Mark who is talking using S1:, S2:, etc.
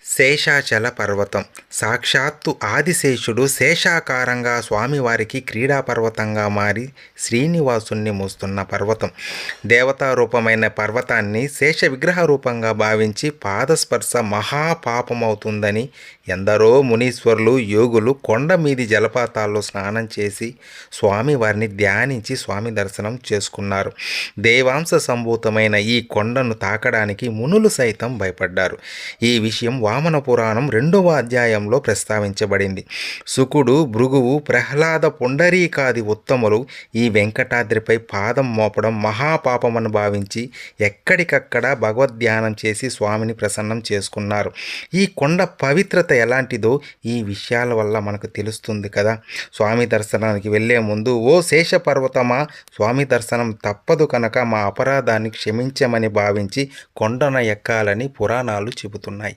S1: శేషాచల పర్వతం సాక్షాత్తు ఆదిశేషుడు శేషాకారంగా స్వామివారికి క్రీడాపర్వతంగా మారి శ్రీనివాసుణ్ణి మోస్తున్న పర్వతం. దేవతారూపమైన పర్వతాన్ని శేష విగ్రహ రూపంగా భావించి పాదస్పర్శ మహాపాపమవుతుందని ఎందరో మునీశ్వరులు యోగులు కొండ మీది జలపాతాల్లో స్నానం చేసి స్వామివారిని ధ్యానించి స్వామి దర్శనం చేసుకున్నారు. దేవాంశ సంభూతమైన ఈ కొండను తాకడానికి మునులు సైతం భయపడ్డారు. ఈ విషయం వామన పురాణం 2వ అధ్యాయంలో ప్రస్తావించబడింది. శుకుడు, భృగువు, ప్రహ్లాద, పుండరీకాది ఉత్తములు ఈ వెంకటాద్రిపై పాదం మోపడం మహాపాపమని భావించి ఎక్కడికక్కడ భగవద్ధ్యానం చేసి స్వామిని ప్రసన్నం చేసుకున్నారు. ఈ కొండ పవిత్రత ఎలాంటిదో ఈ విషయాల వల్ల మనకు తెలుస్తుంది కదా. స్వామి దర్శనానికి వెళ్ళే ముందు ఓ శేష పర్వతమా, స్వామి దర్శనం తప్పదు కనుక మా అపరాధాన్ని క్షమించమని భావించి కొండన ఎక్కాలని పురాణాలు చెబుతున్నాయి.